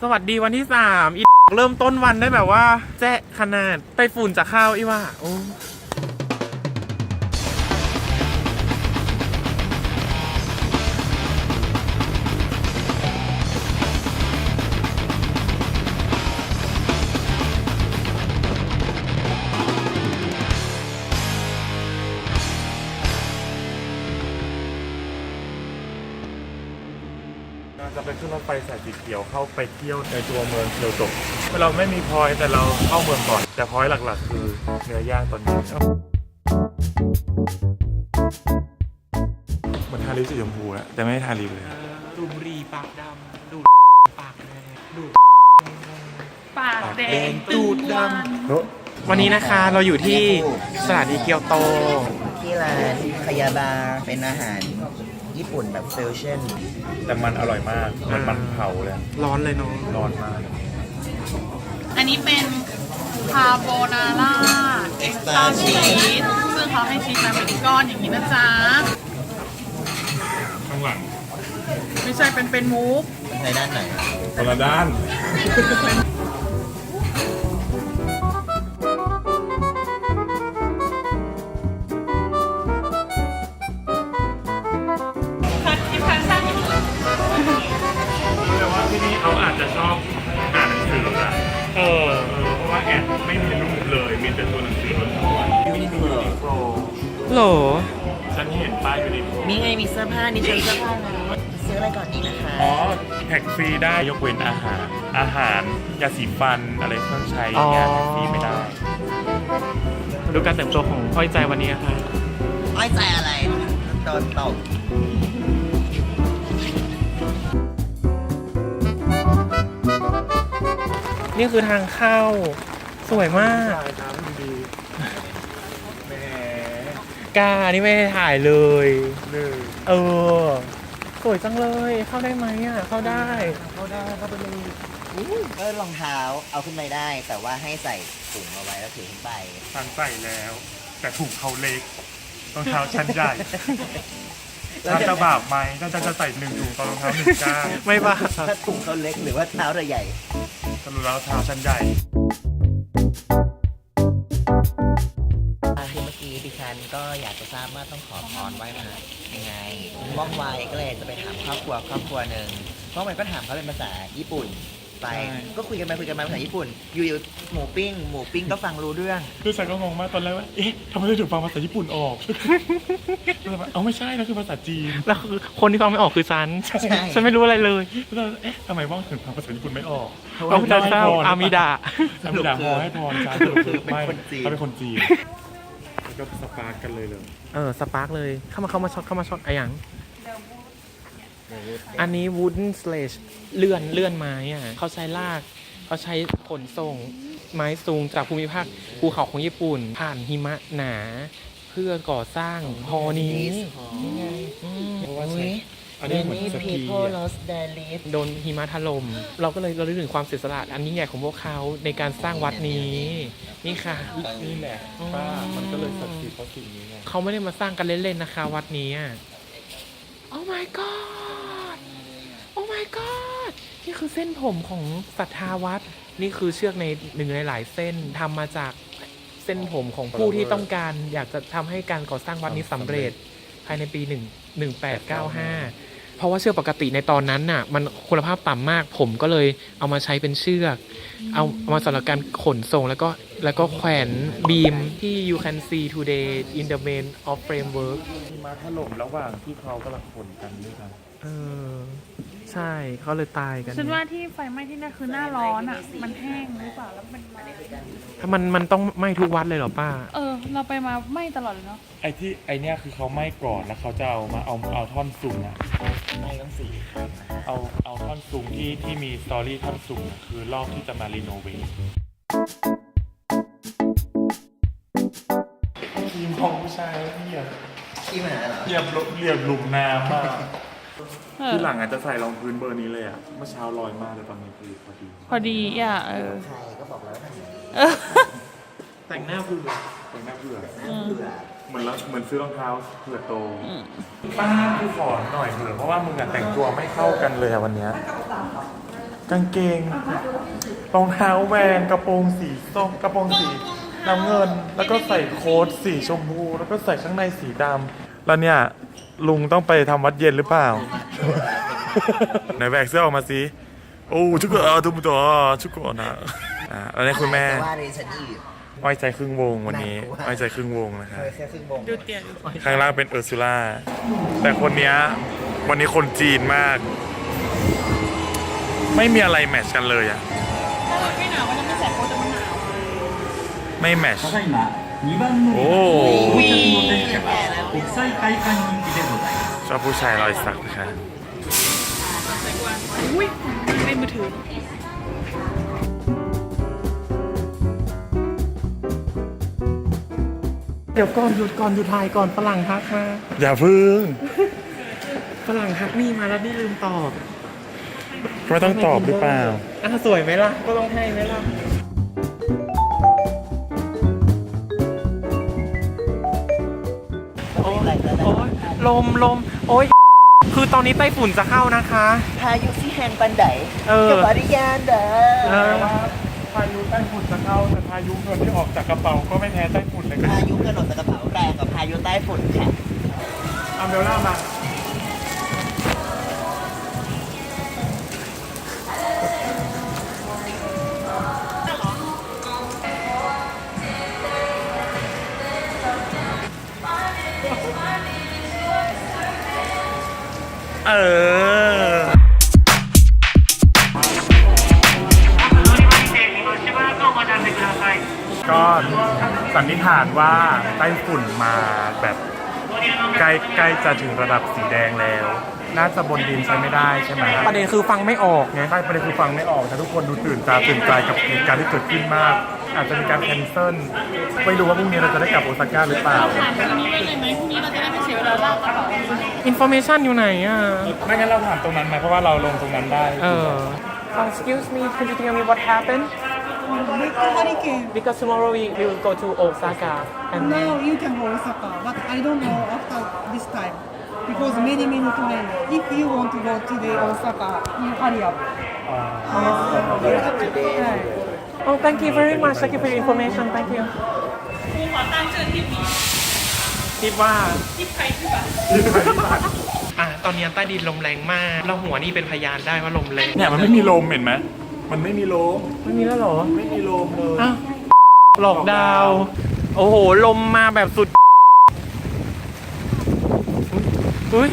สวัสดีวันที่3อีเริ่มต้นวันได้แบบว่าแจ๊ะขนาดไต้ฝุ่นจะเข้าอีว่าโอ้จะไปขึ้นรถไฟสายสีเขียวเข้าไปเที่ยวในตัวเมืองเคียวโตเราไม่มีพอยต์แต่เราเข้าเมืองก่อนแต่พอยต์หลักๆคือเนื้อย่างตอนนี้เหมือนทาลิปสีชมพูอะแต่ไม่ได้ทาลิปเลยดูรีปากดำดูปากแดงดูปากแดงตูดดำวันนี้นะคะเราอยู่ที่สถานีเกียวโตที่ร้านคายาบาเป็นอาหารญี่ปุ่นแบบฟิวชั่นแต่มันอร่อยมากมันเผาเลยร้อนเลยเนาะร้อนมากอันนี้เป็นคาโบนาร่าเอ็กซ์ตร้าชีสซึ่งเขาให้ชีสมาเป็นก้อนอย่างนี้นะจ๊ะข้างหลังไม่ใช่เป็นมูฟในด้านไหนคนละด้านเขาอาจจะชอบอ่านหนังสืออะเพราะว่าแอดไม่มีรูปเลยมีแต่ตัวหนังสือยูนิโคลโหลฉันเห็นป้ายยูนิโคลมีไงมีเสื้อผ้านี่ซื้อเสื้อผ้าซื้ออะไรก่อนดีนะคะอ๋อแท็กฟรีได้ยกเว้นอาหารยาสีฟันอะไรเครื่องใช้อย่างเงี้ยแท็กฟรีไม่ได้ดูการแต่งตัวของอ้อยใจวันนี้ค่ะอ้อยใจอะไรโดนตกนี่คือทางเข้าสวยมากแหมกานี่ไม่ได้ถ่ายเลยสวยจังเลยเข้าได้ไหมอ่ะเข้าได้เข้าไปเลยก็รองเท้าเอาขึ้นไปได้แต่ว่าให้ใส่ถุงเอาไว้แล้วถือขึ้นไปฉันใส่แล้วแต่ถุงเขาเล็กรองเท้าชั้นใหญ่ถ้าจะบาปไหมถ้าจะใส่1 ถุงตอนรองเท้า1 ก้าวไม่บาปถ้าถุงเขาเล็กหรือว่าเท้าเราใหญ่สรุปแล้วเท้าชั้นใหญ่ที่เมื่อกี้ดิฉันก็อยากจะทราบว่าต้องขอพรไหว้มายังไงว่องไวก็เลยจะไปถามครอบครัวหนึ่งว่องไวก็ถามเขาเป็นภาษาญี่ปุ่นไปก็คุยกันไปภาษาญี่ปุ่นอยู่หมูปิ้งก็ฟังรู้เรื่องคือฉันก็งงมากตอนแรกว่าเอ๊ะทำไมถึงฟังภาษาญี่ปุ่นออกเอาไม่ใช่นะคือภาษาจีนแล้วคือคนที่ฟังไม่ออกคือฉันไม่รู้อะไรเลยแล้วเอ๊ะทำไมว่องถึงฟังภาษาญี่ปุ่นไม่ออกพระพุทธเจ้าอามิดาขอให้พรฉันคือไม่เขาเป็นคนจีนแล้วก็สปาร์กกันเลยสปาร์กเลยเข้ามาช็อตอะไรอย่างอันนี้ wooden sledge เลื่อนไม้อ่ะเขาใช้ลากเขาใช้ขนส่งไม้สูงจากภูมิภาคภูเขาของญี่ปุ่นผ่านหิมะหนาเพื่อก่อสร้างฮอนี้นี่ไงอันนี้เหมือนสกีโดนหิมะถล่มเราก็เลยเราได้ถึงความเสียสละอันยิ่งใหญ่ของพวกเขาในการสร้างวัดนี้นี่ค่ะนี่แหละป้ามันก็เลยศักดิ์สิทธิ์เพราะสิ่งนี้ไงเขาไม่ได้มาสร้างกันเล่นๆนะคะวัดนี้โอ้ my god โอ้ my god นี่คือเส้นผมของศรัทธาวัดนี่คือเชือกในหนึ่งในหลายเส้นทำมาจากเส้นผมของผู้ที่ต้องการอยากจะทำให้การก่อสร้างวัดนี้สำเร็จภายในปี1895เพราะว่าเชือกปกติในตอนนั้นน่ะมันคุณภาพต่ำมากผมก็เลยเอามาใช้เป็นเชือกเอามาสำหรับการขนส่งแล้วก็แขวนบีมที่ you can see today in the main of framework ที่มาถล่มระหว่างที่เขากำลังขนกันด้วยกันใช่เขาเลยตายกันฉันว่าที่ไฟไหม้ที่นั่นคือหน้าร้อนอ่ะมันแห้งหรือเปล่าแล้วถ้ามันต้องไหม้ทุกวัดเลยเหรอป้าเราไปมาไหม้ตลอดเลยเนาะไอ้เนี่ยคือเขาไหม้ก่อนแล้วเขาจะเอาท่อนซุงอะไหม้ทั้ง4เอาท่อนซุงที่มีสตอรี่ท่อนซุงคือรอบที่จะมารีโนเวททีมของผู้ชายเนี่ยทีมไหนเหรอเหยียบหลุมน้ำมากที่หลังอาจจะใส่รองพื้นเบอร์นี้เลยเมื่อเช้าลอยมากแต่ตอนนี้คือพอดีใครก็บอกแล้วแต่งหน้าเผื่อเหมือนซื้อรองเท้าเผื่อโตป้าคือขอหน่อยเถอะเพราะว่ามึงแต่งตัวไม่เข้ากันเลยวันนี้ กางเกงรองเท้าแวนกระโปรงสีส้มกระโปรงสีน้ำเงิน แล้วก็ใส่โค้ทสีชมพูแล้วก็ใส่ข้างในสีดำแล้วเนี่ยลุงต้องไปทำวัดเย็นหรือเปล่า ไหนแบกเสื้อออกมาสิโอ้ชุกคนทุกตัวชุกคนนะแล้วนี่คุณแม่ จะว่าเรซันอีก อ้อยใจครึ่งวงวันนี้ หนักกว่า อ้อยใจครึ่งวงนะครับ แค่ครึ่งวง ดูเตียง ข้างล่างเป็นเออร์ซูล่าแต่คนเนี้ยวันนี้คนจีนมาก ไม่มีอะไรแมทช์กันเลยอะ ถ้าเราไม่หนาวก็จะไม่ใส่โค้ทแต่มันหนาว ไม่แมทช์ ただいま2番乗 โอ้ り到着の電車は国際会館人気でございます ชอบผู้ชายรอยสักนะคะ ใส่กวนอุ้ยเล่นมือถือ เดี๋ยวก่อนหยุดก่อนหยุดถ่ายก่อนฝรั่งทักมา อย่าพึ่ง ฝรั่งทักนี่มาแล้วนี่ลืมตอบ ไม่ต้องตอบหรือเปล่า สวยไหมล่ะ ก็ต้องให้ไหมล่ะ โอ้ยลม โอ้ย คือตอนนี้ไต้ฝุ่นจะเข้านะคะ พายุที่แฮงปันได เออ กับบริยานเด้ เออ พายุใต้ฝุ่นจะเข้าแต่พายุเงินที่ออกจากกระเป๋าก็ไม่แพ้ใต้ฝุ่นเลย พายุกระโดดจากกระเป๋าแรงกว่าพายุใต้ฝุ่นค่ะ อัมเบลล่ามา เออ ก็สันนิษฐานว่าไต้ฝุ่นมาแบบใกล้จะถึงระดับสีแดงแล้ว น่าจะบนดินใช้ไม่ได้ใช่ไหม ประเด็นคือฟังไม่ออกไง ใช่ประเด็นคือฟังไม่ออกแต่ทุกคนดูตื่นตาตื่นใจกับเหตุการณ์ที่เกิดขึ้นมาก อาจจะมีการแคนเซิลไม่รู้ว่าพรุ่งนี้เราจะได้กลับโอซาก้าหรือเปล่า ถามพรุ่งนี้ไว้เลยไหมพรุ่งนี้เราจะได้ไม่เสียเวลาลากกระเป๋า อินโฟเมชันอยู่ไหนอ่ะ ไม่งั้นเราถามตรงนั้นไหมเพราะว่าเราลงตรงนั้นได้ Excuse me, could you tell me what happened? Big hurricane. Because tomorrow we will go to Osaka. And Now you can go Osaka, but I don't know after this time because many train. If you want to go to the Osaka, you hurry up. Right. Oh, thank you very much. Thank you for your information. Thank you. ครูขอตั้งชื่อทริปนี้ คิดว่า ทริปใครที่แบบ ตอนนี้ใต้ดินลมแรงมาก เราหัวนี่เป็นพยานได้ว่าลมแรง เนี่ยมันไม่มีลมเห็นไหมมันไม่มีลม ไม่มีแล้วเหรอ ไม่มีลมเลย อ้าวหลอกดาวน์โอ้โห ลมมาแบบสุด อุ้ย